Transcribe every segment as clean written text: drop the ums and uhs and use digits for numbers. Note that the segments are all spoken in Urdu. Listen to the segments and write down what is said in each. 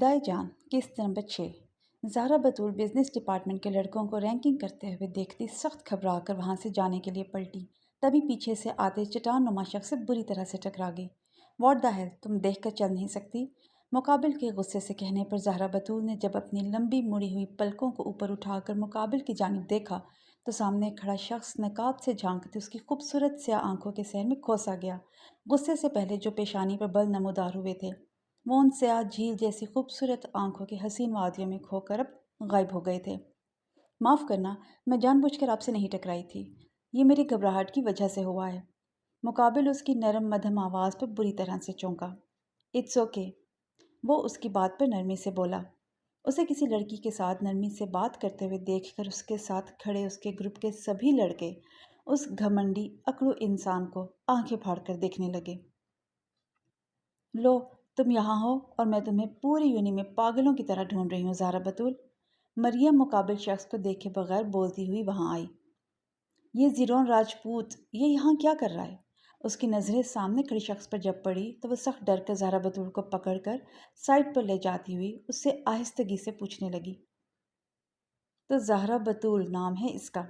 ابتدائی جان قسط نمبر 6۔ زہرا بطول بزنس ڈپارٹمنٹ کے لڑکوں کو رینکنگ کرتے ہوئے دیکھتی سخت گھبرا کر وہاں سے جانے کے لیے پلٹی، تبھی پیچھے سے آتے چٹان نما شخص سے بری طرح سے ٹکرا گئی۔ واٹ دا ہیل، تم دیکھ کر چل نہیں سکتی؟ مقابل کے غصے سے کہنے پر زہرا بطول نے جب اپنی لمبی مڑی ہوئی پلکوں کو اوپر اٹھا کر مقابل کی جانب دیکھا تو سامنے کھڑا شخص نقاب سے جھانکتے اس کی خوبصورت سیاہ آنکھوں کے سحر میں کھوسا گیا۔ غصے سے پہلے جو پیشانی پر بل نمودار ہوئے تھے وہ ان سیاہ جھیل جیسی خوبصورت آنکھوں کی حسین وادیوں میں کھو کر اب غائب ہو گئے تھے۔ معاف کرنا، میں جان بوجھ کر آپ سے نہیں ٹکرائی تھی، یہ میری گھبراہٹ کی وجہ سے ہوا ہے۔ مقابل اس کی نرم مدھم آواز پر بری طرح سے چونکا۔ اٹس اوکے، وہ اس کی بات پر نرمی سے بولا۔ اسے کسی لڑکی کے ساتھ نرمی سے بات کرتے ہوئے دیکھ کر اس کے ساتھ کھڑے اس کے گروپ کے سبھی لڑکے اس گھمنڈی اکڑو انسان کو آنکھیں پھاڑ کر دیکھنے لگے۔ لو، تم یہاں ہو اور میں تمہیں پوری یونی میں پاگلوں کی طرح ڈھونڈ رہی ہوں زہرا بطول۔ مریم مقابل شخص کو دیکھے بغیر بولتی ہوئی وہاں آئی۔ یہ زیرون راجپوت یہ یہاں کیا کر رہا ہے؟ اس کی نظریں سامنے کھڑے شخص پر جب پڑی تو وہ سخت ڈر کر زہرا بطول کو پکڑ کر سائڈ پر لے جاتی ہوئی اس سے آہستگی سے پوچھنے لگی۔ تو زہرا بطول نام ہے اس کا؟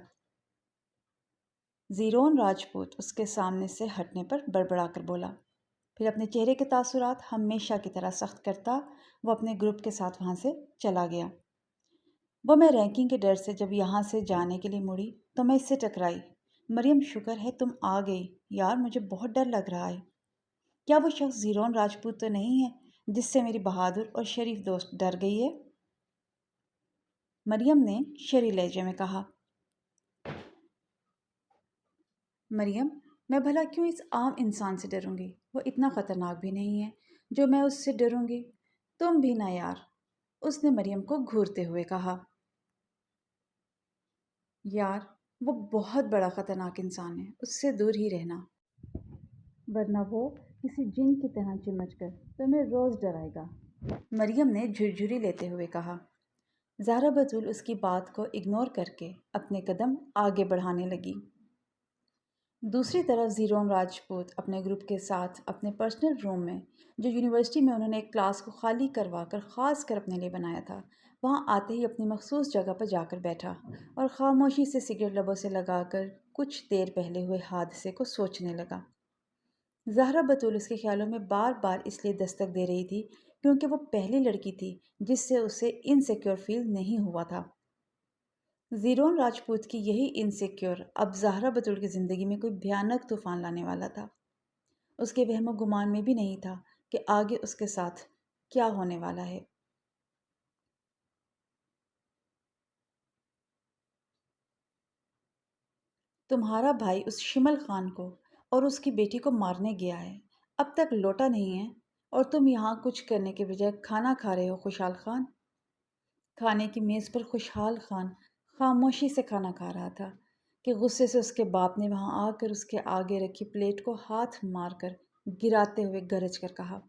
زیرون راجپوت اس کے سامنے سے ہٹنے پر بڑبڑا کر بولا، پھر اپنے چہرے کے تاثرات ہمیشہ کی طرح سخت کرتا وہ اپنے گروپ کے ساتھ وہاں سے چلا گیا۔ وہ میں رینکنگ کے ڈر سے جب یہاں سے جانے کے لیے مڑی تو میں اس سے ٹکرائی۔ مریم شکر ہے تم آ گئی، یار مجھے بہت ڈر لگ رہا ہے۔ کیا وہ شخص زیرون راجپوت تو نہیں ہے جس سے میری بہادر اور شریف دوست ڈر گئی ہے؟ مریم نے شری لہجے میں کہا۔ مریم، میں بھلا کیوں اس عام انسان سے ڈروں گی؟ وہ اتنا خطرناک بھی نہیں ہے جو میں اس سے ڈروں گی۔ تم بھی نہ یار، اس نے مریم کو گھورتے ہوئے کہا۔ یار، وہ بہت بڑا خطرناک انسان ہے، اس سے دور ہی رہنا، ورنہ وہ کسی جن کی طرح چمٹ کر تمہیں روز ڈرائے گا، مریم نے جھرجھری لیتے ہوئے کہا۔ زہرا بطول اس کی بات کو اگنور کر کے اپنے قدم آگے بڑھانے لگی۔ دوسری طرف زیرون راجپوت اپنے گروپ کے ساتھ اپنے پرسنل روم میں، جو یونیورسٹی میں انہوں نے ایک کلاس کو خالی کروا کر خاص کر اپنے لیے بنایا تھا، وہاں آتے ہی اپنی مخصوص جگہ پر جا کر بیٹھا اور خاموشی سے سگریٹ لبوں سے لگا کر کچھ دیر پہلے ہوئے حادثے کو سوچنے لگا۔ زہرا بطول اس کے خیالوں میں بار بار اس لیے دستک دے رہی تھی کیونکہ وہ پہلی لڑکی تھی جس سے اسے انسیکیور فیل نہیں ہوا تھا۔ زیرون راجپوت کی یہی انسیکیور اب زہرا بطول کی زندگی میں کوئی بھیانک طوفان لانے والا تھا۔ اس کے وہم و گمان میں بھی نہیں تھا کہ آگے اس کے ساتھ کیا ہونے والا ہے۔ تمہارا بھائی اس شمل خان کو اور اس کی بیٹی کو مارنے گیا ہے، اب تک لوٹا نہیں ہے، اور تم یہاں کچھ کرنے کے بجائے کھانا کھا رہے ہو خوشحال خان۔ کھانے کی میز پر خوشحال خان خاموشی سے کھانا کھا رہا تھا کہ غصے سے اس کے باپ نے وہاں آ کر اس کے آگے رکھی پلیٹ کو ہاتھ مار کر گراتے ہوئے گرج کر کہا،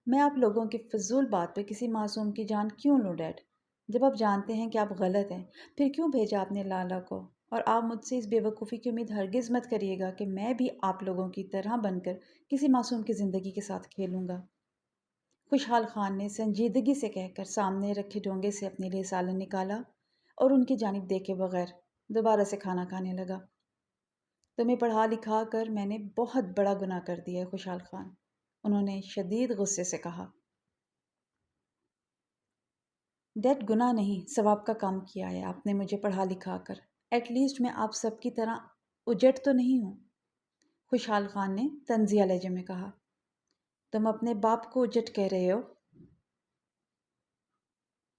میں آپ لوگوں کی فضول بات پہ کسی معصوم کی جان کیوں لوں ڈیڈ؟ جب آپ جانتے ہیں کہ آپ غلط ہیں پھر کیوں بھیجا آپ نے لالا کو؟ اور آپ مجھ سے اس بے وقوفی کی امید ہرگز مت کریے گا کہ میں بھی آپ لوگوں کی طرح بن کر کسی معصوم کی زندگی کے ساتھ کھیلوں گا۔ خوشحال خان نے سنجیدگی سے کہہ کر سامنے رکھے ڈونگے سے اپنے لیے سالن نکالا اور ان کی جانب دیکھے بغیر دوبارہ سے کھانا کھانے لگا۔ تمہیں پڑھا لکھا کر میں نے بہت بڑا گناہ کر دیا ہے خوشحال خان، انہوں نے شدید غصے سے کہا۔ ڈیڈ، گناہ نہیں، ثواب کا کام کیا ہے آپ نے مجھے پڑھا لکھا کر، ایٹ لیسٹ میں آپ سب کی طرح اجٹ تو نہیں ہوں، خوشحال خان نے طنزیہ لہجے میں کہا۔ تم اپنے باپ کو اجٹ کہہ رہے ہو؟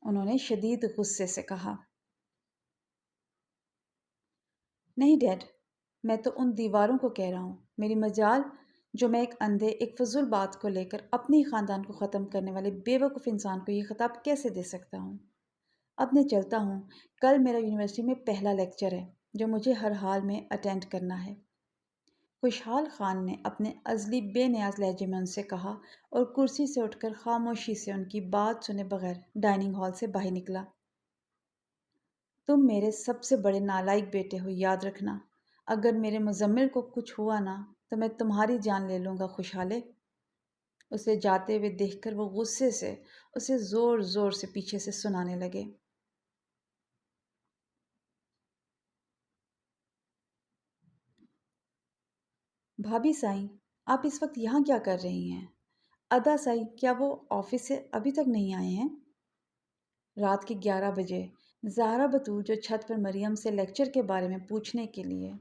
انہوں نے شدید غصے سے کہا۔ نہیں ڈیڈ، میں تو ان دیواروں کو کہہ رہا ہوں، میری مجال جو میں ایک اندھے ایک فضول بات کو لے کر اپنی خاندان کو ختم کرنے والے بے وقوف انسان کو یہ خطاب کیسے دے سکتا ہوں؟ اب میں چلتا ہوں، کل میرا یونیورسٹی میں پہلا لیکچر ہے جو مجھے ہر حال میں اٹینڈ کرنا ہے، خوشحال خان نے اپنے ازلی بے نیاز لہجے میں ان سے کہا اور کرسی سے اٹھ کر خاموشی سے ان کی بات سنے بغیر ڈائننگ ہال سے باہر نکلا۔ تم میرے سب سے بڑے نالائق بیٹے ہو، یاد رکھنا، اگر میرے مزمل کو کچھ ہوا نا تو میں تمہاری جان لے لوں گا خوشحالے۔ اسے جاتے ہوئے دیکھ کر وہ غصے سے اسے زور زور سے پیچھے سے سنانے لگے۔ بھابھی سائیں، آپ اس وقت یہاں کیا کر رہی ہیں؟ ادا سائیں، کیا وہ آفس سے ابھی تک نہیں آئے ہیں؟ رات کے 11 بجے زہرا بطول جو چھت پر مریم سے لیکچر کے بارے میں پوچھنے کے لیے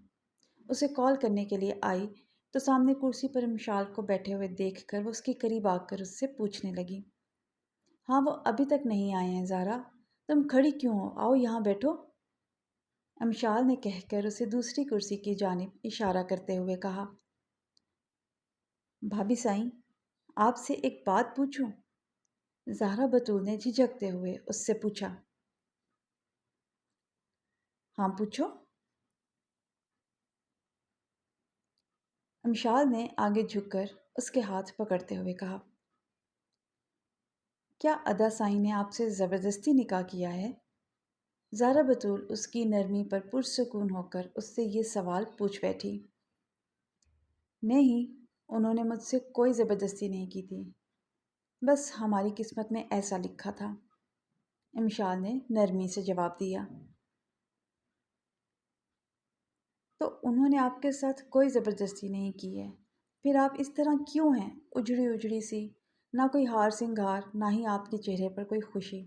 اسے کال کرنے کے لیے آئی تو سامنے کرسی پر مشال کو بیٹھے ہوئے دیکھ کر وہ اس کے قریب آ کر اس سے پوچھنے لگی۔ ہاں، وہ ابھی تک نہیں آئے ہیں زہرا، تم کھڑی کیوں ہو؟ آؤ یہاں بیٹھو، امشال نے کہہ کر اسے دوسری کرسی کی جانب اشارہ کرتے ہوئے کہا۔ بھابھی سائیں، آپ سے ایک بات پوچھوں؟ زہرا بطول نے جھجکتے ہوئے اس سے پوچھا۔ ہاں پوچھو، امشال نے آگے جھک کر اس کے ہاتھ پکڑتے ہوئے کہا۔ کیا ادا سائیں نے آپ سے زبردستی نکاح کیا ہے؟ زہرا بطول اس کی نرمی پر پرسکون ہو کر اس سے یہ سوال پوچھ بیٹھی۔ نہیں، انہوں نے مجھ سے کوئی زبردستی نہیں کی تھی، بس ہماری قسمت میں ایسا لکھا تھا، امشال نے نرمی سے جواب دیا۔ تو انہوں نے آپ کے ساتھ کوئی زبردستی نہیں کی ہے، پھر آپ اس طرح کیوں ہیں، اجڑی اجڑی سی، نہ کوئی ہار سنگھار، نہ ہی آپ کے چہرے پر کوئی خوشی؟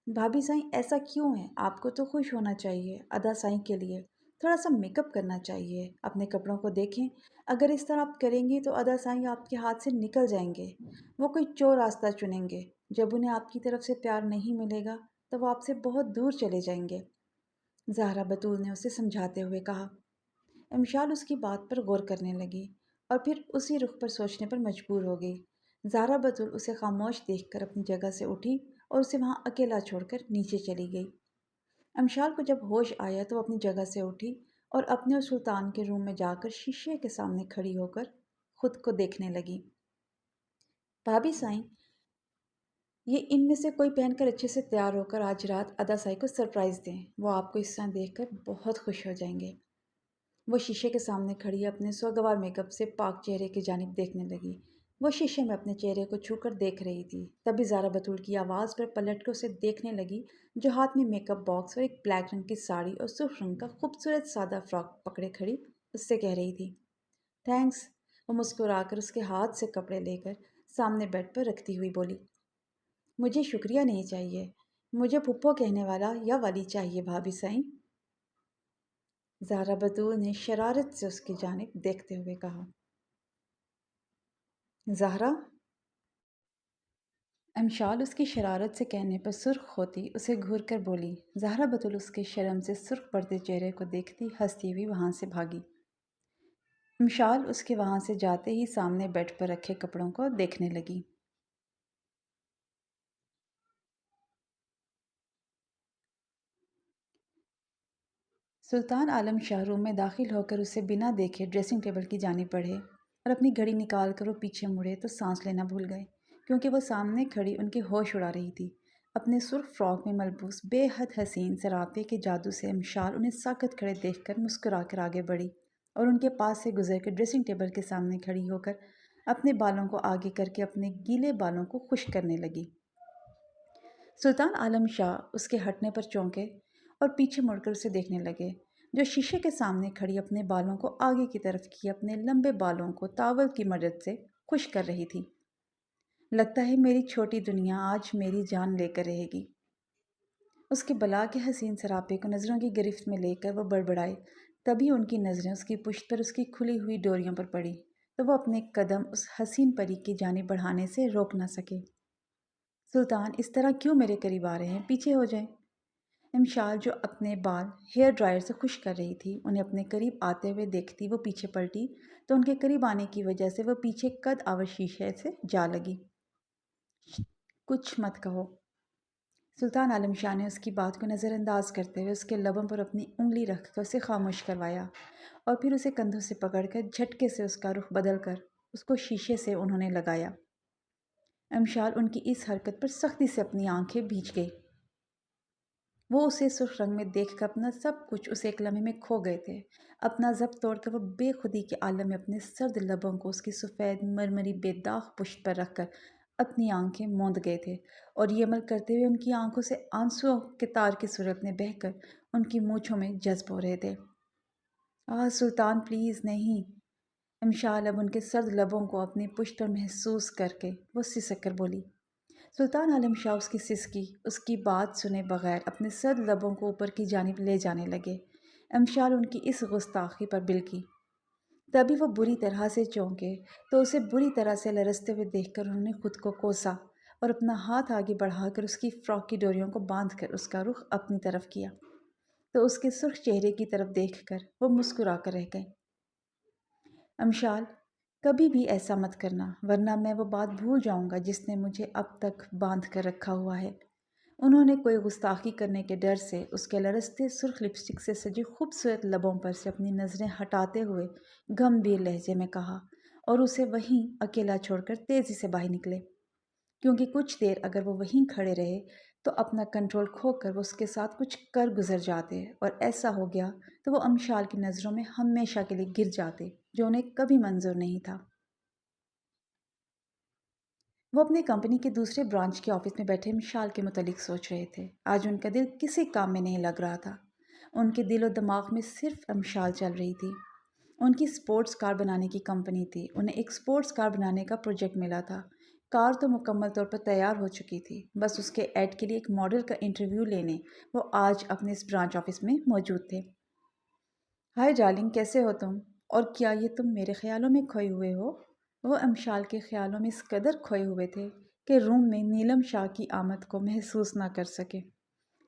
بھابھی سائیں ایسا کیوں ہے؟ آپ کو تو خوش ہونا چاہیے، ادا سائیں کے لیے تھوڑا سا میک اپ کرنا چاہیے، اپنے کپڑوں کو دیکھیں، اگر اس طرح آپ کریں گی تو ادا سائیں آپ کے ہاتھ سے نکل جائیں گے، وہ کوئی چور راستہ چنیں گے، جب انہیں آپ کی طرف سے پیار نہیں ملے گا تو وہ آپ سے بہت دور چلے جائیں گے، زہرا بطول نے اسے سمجھاتے ہوئے کہا۔ امشال اس کی بات پر غور کرنے لگی اور پھر اسی رخ پر سوچنے پر مجبور ہو گئی۔ زہرا بطول اسے خاموش دیکھ کر اپنی جگہ سے اٹھی اور اسے وہاں اکیلا چھوڑ کر نیچے چلی گئی۔ امشال کو جب ہوش آیا تو وہ اپنی جگہ سے اٹھی اور اپنے اور سلطان کے روم میں جا کر شیشے کے سامنے کھڑی ہو کر خود کو دیکھنے لگی۔ بھابھی سائیں، یہ ان میں سے کوئی پہن کر اچھے سے تیار ہو کر آج رات ادا سائی کو سرپرائز دیں، وہ آپ کو اس طرح دیکھ کر بہت خوش ہو جائیں گے۔ وہ شیشے کے سامنے کھڑی اپنے سوگوار میک اپ سے پاک چہرے کی جانب دیکھنے لگی۔ وہ شیشے میں اپنے چہرے کو چھو کر دیکھ رہی تھی، تبھی زہرا بطول کی آواز پر پلٹ کر اسے دیکھنے لگی، جو ہاتھ میں میک اپ باکس اور ایک بلیک رنگ کی ساڑی اور سرخ رنگ کا خوبصورت سادہ فراک پکڑے کھڑی اس سے کہہ رہی تھی۔ تھینکس، وہ مسکرا کر اس کے ہاتھ سے کپڑے لے کر سامنے بیڈ پر رکھتی ہوئی بولی۔ مجھے شکریہ نہیں چاہیے، مجھے پھپھو کہنے والا یا والی چاہیے بھابھی سائیں، زہرا بطول نے شرارت سے اس کی جانب دیکھتے ہوئے کہا۔ زہرا، امشال اس کی شرارت سے کہنے پر سرخ ہوتی اسے گھور کر بولی۔ زہرا بطول اس کے شرم سے سرخ پڑتے چہرے کو دیکھتی ہنستی ہوئی وہاں سے بھاگی۔ امشال اس کے وہاں سے جاتے ہی سامنے بیڈ پر رکھے کپڑوں کو دیکھنے لگی۔ سلطان عالم شاہ روم میں داخل ہو کر اسے بنا دیکھے ڈریسنگ ٹیبل کی جانب بڑھے اور اپنی گھڑی نکال کر وہ پیچھے مڑے تو سانس لینا بھول گئے، کیونکہ وہ سامنے کھڑی ان کے ہوش اڑا رہی تھی۔ اپنے سرخ فراک میں ملبوس بے حد حسین سراپے کے جادو سے امشال انہیں ساکت کھڑے دیکھ کر مسکرا کر آگے بڑھی اور ان کے پاس سے گزر کے ڈریسنگ ٹیبل کے سامنے کھڑی ہو کر اپنے بالوں کو آگے کر کے اپنے گیلے بالوں کو خشک کرنے لگی۔ سلطان عالم شاہ اس کے ہٹنے پر چونکے اور پیچھے مڑ کر اسے دیکھنے لگے، جو شیشے کے سامنے کھڑی اپنے بالوں کو آگے کی طرف کی اپنے لمبے بالوں کو ٹاول کی مدد سے خشک کر رہی تھی۔ لگتا ہے میری چھوٹی دنیا آج میری جان لے کر رہے گی، اس کے بلا کے حسین سراپے کو نظروں کی گرفت میں لے کر وہ بڑبڑائے، تبھی ان کی نظریں اس کی پشت پر اس کی کھلی ہوئی ڈوریوں پر پڑی تو وہ اپنے قدم اس حسین پری کی جانب بڑھانے سے روک نہ سکے۔ سلطان، اس طرح کیوں میرے قریب آ رہے ہیں؟ پیچھے ہو جائیں۔ امشال جو اپنے بال ہیئر ڈرائر سے خشک کر رہی تھی انہیں اپنے قریب آتے ہوئے دیکھتی وہ پیچھے پلٹی تو ان کے قریب آنے کی وجہ سے وہ پیچھے قد آور شیشے سے جا لگی۔ کچھ مت کہو، سلطان عالم شاہ نے اس کی بات کو نظر انداز کرتے ہوئے اس کے لبوں پر اپنی انگلی رکھ کر اسے خاموش کروایا اور پھر اسے کندھوں سے پکڑ کر جھٹکے سے اس کا رخ بدل کر اس کو شیشے سے انہوں نے لگایا۔ امشال ان کی اس حرکت پر سختی سے اپنی آنکھیں بھیج گئی۔ وہ اسے سرخ رنگ میں دیکھ کر اپنا سب کچھ اسے ایک لمحے میں کھو گئے تھے، اپنا ضبط توڑ کر وہ بے خودی کے عالم میں اپنے سرد لبوں کو اس کی سفید مرمری بے داغ پشت پر رکھ کر اپنی آنکھیں موند گئے تھے اور یہ عمل کرتے ہوئے ان کی آنکھوں سے آنسوؤں کے تار کی صورت میں بہہ کر ان کی مونچھوں میں جذب ہو رہے تھے۔ سلطان پلیز نہیں۔ امشال اب ان کے سرد لبوں کو اپنی پشت پر محسوس کر کے وہ سسک کر بولی۔ سلطان عالم شاہ اس کی سسکی، اس کی بات سنے بغیر اپنے سرد لبوں کو اوپر کی جانب لے جانے لگے۔ امشال ان کی اس گستاخی پر بلکی۔ تبھی وہ بری طرح سے چونکے تو اسے بری طرح سے لرزتے ہوئے دیکھ کر انہوں نے خود کو کوسا اور اپنا ہاتھ آگے بڑھا کر اس کی فراک کی ڈوریوں کو باندھ کر اس کا رخ اپنی طرف کیا تو اس کے سرخ چہرے کی طرف دیکھ کر وہ مسکرا کر رہ گئے۔ امشال، کبھی بھی ایسا مت کرنا ورنہ میں وہ بات بھول جاؤں گا جس نے مجھے اب تک باندھ کر رکھا ہوا ہے۔ انہوں نے کوئی گستاخی کرنے کے ڈر سے اس کے لرزتے سرخ لپسٹک سے سجے خوبصورت لبوں پر سے اپنی نظریں ہٹاتے ہوئے گمبھیر لہجے میں کہا اور اسے وہیں اکیلا چھوڑ کر تیزی سے باہر نکلے، کیونکہ کچھ دیر اگر وہ وہیں کھڑے رہے تو اپنا کنٹرول کھو کر وہ اس کے ساتھ کچھ کر گزر جاتے، اور ایسا ہو گیا تو وہ امشال کی نظروں میں ہمیشہ کے لیے گر جاتے، جو انہیں کبھی منظور نہیں تھا۔ وہ اپنی کمپنی کے دوسرے برانچ کے آفس میں بیٹھے امشال کے متعلق سوچ رہے تھے۔ آج ان کا دل کسی کام میں نہیں لگ رہا تھا۔ ان کے دل و دماغ میں صرف امشال چل رہی تھی۔ ان کی سپورٹس کار بنانے کی کمپنی تھی۔ انہیں ایک سپورٹس کار بنانے کا پروجیکٹ ملا تھا۔ کار تو مکمل طور پر تیار ہو چکی تھی، بس اس کے ایڈ کے لیے ایک ماڈل کا انٹرویو لینے وہ آج اپنے اس برانچ آفس میں موجود تھے۔ ہائے ڈارلنگ، کیسے ہو تم؟ اور کیا یہ تم میرے خیالوں میں کھوئے ہوئے ہو؟ وہ امشال کے خیالوں میں اس قدر کھوئے ہوئے تھے کہ روم میں نیلم شاہ کی آمد کو محسوس نہ کر سکے۔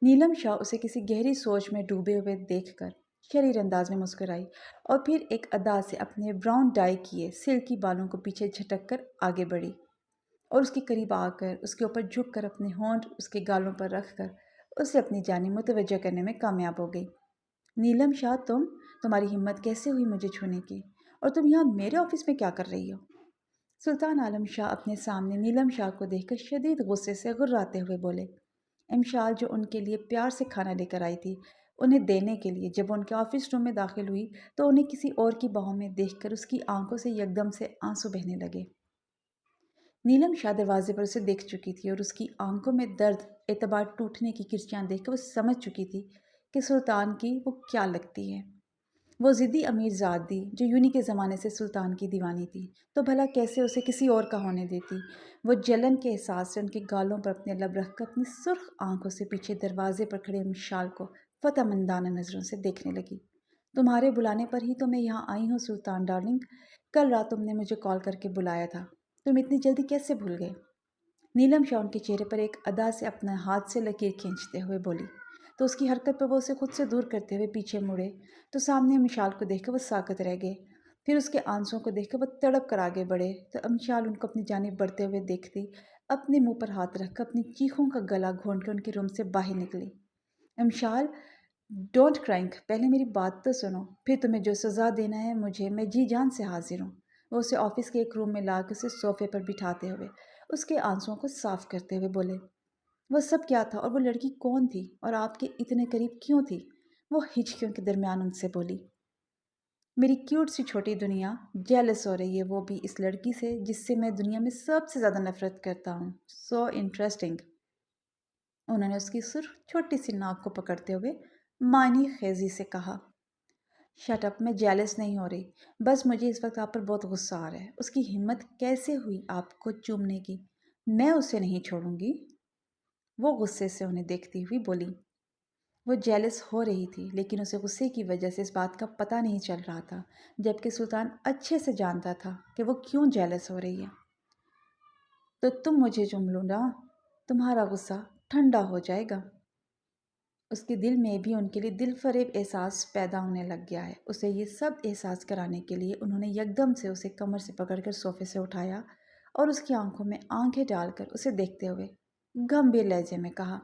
نیلم شاہ اسے کسی گہری سوچ میں ڈوبے ہوئے دیکھ کر شریر انداز میں مسکرائی اور پھر ایک ادا سے اپنے براؤن ڈائی کیے سلکی بالوں کو پیچھے جھٹک کر آگے بڑھی اور اس کے قریب آ کر اس کے اوپر جھک کر اپنے ہونٹ اس کے گالوں پر رکھ کر اسے اپنی جانب متوجہ کرنے میں کامیاب ہو گئی۔ نیلم شاہ، تمہاری ہمت کیسے ہوئی مجھے چھونے کی؟ اور تم یہاں میرے آفس میں کیا کر رہی ہو؟ سلطان عالم شاہ اپنے سامنے نیلم شاہ کو دیکھ کر شدید غصے سے غراتے ہوئے بولے۔ امشال جو ان کے لیے پیار سے کھانا لے کر آئی تھی انہیں دینے کے لیے جب ان کے آفس روم میں داخل ہوئی تو انہیں کسی اور کی باہوں میں دیکھ کر اس کی آنکھوں سے یکدم سے آنسو بہنے لگے۔ نیلم شاہ دروازے پر اسے دیکھ چکی تھی اور اس کی آنکھوں میں درد، اعتبار ٹوٹنے کی کرچیاں دیکھ کر وہ سمجھ چکی تھی کہ سلطان کی وہ کیا لگتی ہے۔ وہ ضدی امیر زادی جو یونی کے زمانے سے سلطان کی دیوانی تھی تو بھلا کیسے اسے کسی اور کا ہونے دیتی؟ وہ جلن کے احساس سے ان کے گالوں پر اپنے لب رکھ کر اپنی سرخ آنکھوں سے پیچھے دروازے پر کھڑے امشال کو فتح مندانہ نظروں سے دیکھنے لگی۔ تمہارے بلانے پر ہی تو میں یہاں آئی ہوں سلطان ڈارلنگ۔ کل رات تم نے مجھے کال کر کے بلایا تھا، تم اتنی جلدی کیسے بھول گئے؟ نیلم شاہ ان کے چہرے پر ایک ادا سے اپنا ہاتھ سے لکیر کھینچتے ہوئے بولی تو اس کی حرکت پر وہ اسے خود سے دور کرتے ہوئے پیچھے مڑے تو سامنے امشال کو دیکھ کر وہ ساکت رہ گئے۔ پھر اس کے آنسوؤں کو دیکھ کر وہ تڑپ کر آگے بڑھے تو امشال ان کو اپنی جانب بڑھتے ہوئے دیکھتی اپنے منہ پر ہاتھ رکھ کر اپنی چیخوں کا گلا گھونٹ کے ان کے روم سے باہر نکلی۔ امشال، ڈونٹ کرائنگ، پہلے میری بات تو سنو، پھر تمہیں جو سزا دینا ہے مجھے، میں جی جان سے حاضر ہوں۔ وہ اسے آفس کے ایک روم میں لا کے اسے صوفے پر بٹھاتے ہوئے اس کے آنسوؤں کو صاف کرتے ہوئے بولے۔ وہ سب کیا تھا اور وہ لڑکی کون تھی اور آپ کے اتنے قریب کیوں تھی؟ وہ ہچکیوں کے درمیان ان سے بولی۔ میری کیوٹ سی چھوٹی دنیا جیلس ہو رہی ہے، وہ بھی اس لڑکی سے جس سے میں دنیا میں سب سے زیادہ نفرت کرتا ہوں۔ So interesting. انہوں نے اس کی سرخ چھوٹی سی ناک کو پکڑتے ہوئے معنی خیزی سے کہا۔ شٹ اپ، میں جیلس نہیں ہو رہی، بس مجھے اس وقت آپ پر بہت غصہ آ رہا ہے۔ اس کی ہمت کیسے ہوئی آپ کو چومنے کی؟ میں اسے نہیں چھوڑوں گی۔ وہ غصے سے انہیں دیکھتی ہوئی بولی۔ وہ جیلس ہو رہی تھی لیکن اسے غصے کی وجہ سے اس بات کا پتہ نہیں چل رہا تھا، جبکہ سلطان اچھے سے جانتا تھا کہ وہ کیوں جیلس ہو رہی ہے۔ تو تم مجھے چوم لو نا، تمہارا غصہ ٹھنڈا ہو جائے گا۔ اس کے دل میں بھی ان کے لیے دل فریب احساس پیدا ہونے لگ گیا ہے۔ اسے یہ سب احساس کرانے کے لیے انہوں نے یکدم سے اسے کمر سے پکڑ کر صوفے سے اٹھایا اور اس کی آنکھوں میں آنکھیں ڈال کر اسے دیکھتے ہوئے گمبھیر لہجے میں کہا،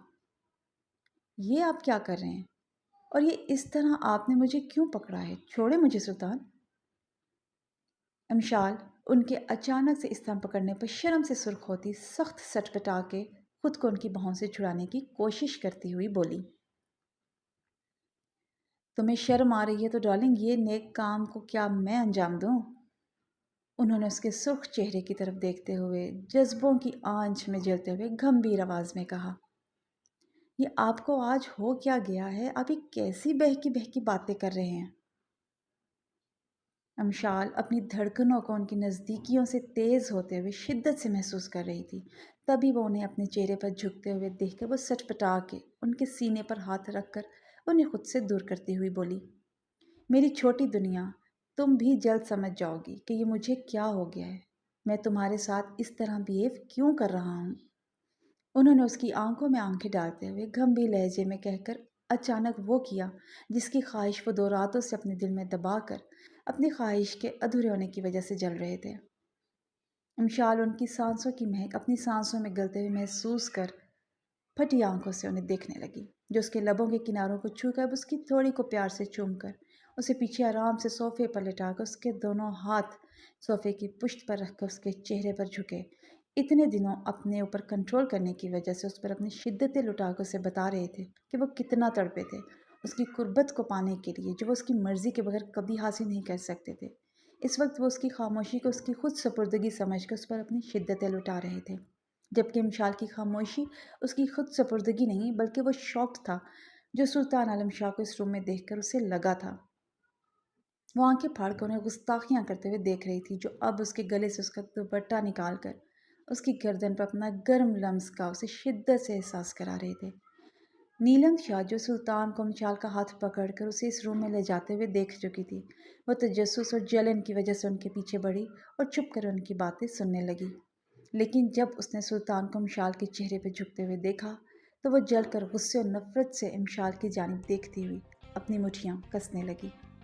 یہ آپ کیا کر رہے ہیں؟ اور یہ اس طرح آپ نے مجھے کیوں پکڑا ہے؟ چھوڑے مجھے سلطان۔ امشال ان کے اچانک سے اس طرح پکڑنے پر شرم سے سرخ ہوتی سخت سٹپٹا کے خود کو ان کی باہوں سے چھڑانے کی کوشش کرتی ہوئی بولی۔ تمہیں شرم آ رہی ہے تو ڈارلنگ یہ نیک کام کو کیا میں انجام دوں؟ انہوں نے اس کے سرخ چہرے کی طرف دیکھتے ہوئے جذبوں کی آنچ میں جلتے ہوئے گمبھیر آواز میں کہا، یہ آپ کو آج ہو کیا گیا ہے؟ آپ یہ کیسی بہکی بہکی باتیں کر رہے ہیں؟ امشال اپنی دھڑکنوں کو ان کی نزدیکیوں سے تیز ہوتے ہوئے شدت سے محسوس کر رہی تھی۔ تبھی وہ انہیں اپنے چہرے پر جھکتے ہوئے دیکھ کر وہ سچ پٹا کے ان کے سینے پر ہاتھ رکھ کر انہیں خود سے دور کرتی ہوئی بولی، میری چھوٹی دنیا، تم بھی جلد سمجھ جاؤ گی کہ یہ مجھے کیا ہو گیا ہے، میں تمہارے ساتھ اس طرح بیہیو کیوں کر رہا ہوں۔ انہوں نے اس کی آنکھوں میں آنکھیں ڈالتے ہوئے گمبھیر لہجے میں کہہ کر اچانک وہ کیا جس کی خواہش وہ 2 راتوں سے اپنے دل میں دبا کر اپنی خواہش کے ادھورے ہونے کی وجہ سے جل رہے تھے۔ امشال ان کی سانسوں کی مہک اپنی سانسوں میں گلتے ہوئے محسوس کر پھٹی آنکھوں سے انہیں دیکھنے لگی، جو اس کے لبوں کے کناروں کو چھو کر اس کی تھوڑی کو پیار سے چوم کر اسے پیچھے آرام سے صوفے پر لٹا کر اس کے دونوں ہاتھ صوفے کی پشت پر رکھ کر اس کے چہرے پر جھکے۔ اتنے دنوں اپنے اوپر کنٹرول کرنے کی وجہ سے اس پر اپنی شدتیں لٹا کر اسے بتا رہے تھے کہ وہ کتنا تڑپے تھے اس کی قربت کو پانے کے لیے، جو وہ اس کی مرضی کے بغیر کبھی حاصل نہیں کر سکتے تھے۔ اس وقت وہ اس کی خاموشی کو اس کی خود سپردگی سمجھ کر اس پر اپنی شدتیں لٹا رہے تھے، جبکہ امشال کی خاموشی اس کی خود سپردگی نہیں بلکہ وہ شوق تھا جو سلطان عالم شاہ کو اس روم میں دیکھ کر اسے لگا تھا۔ وہ آنکھیں پھاڑ کر انہیں گستاخیاں کرتے ہوئے دیکھ رہی تھی، جو اب اس کے گلے سے اس کا دوپٹہ نکال کر اس کی گردن پر اپنا گرم لمس کا اسے شدت سے احساس کرا رہے تھے۔ نیلم شاہ جو سلطان کو امشال کا ہاتھ پکڑ کر اسے اس روم میں لے جاتے ہوئے دیکھ چکی تھی، وہ تجسس اور جلن کی وجہ سے ان کے پیچھے بڑھی اور چھپ کر ان کی باتیں سننے لگی۔ لیکن جب اس نے سلطان کو امشال کے چہرے پہ جھکتے ہوئے دیکھا تو وہ جل کر غصے اور نفرت سے امشال کی جانب دیکھتی ہوئی اپنی مٹھیاں کسنے لگی۔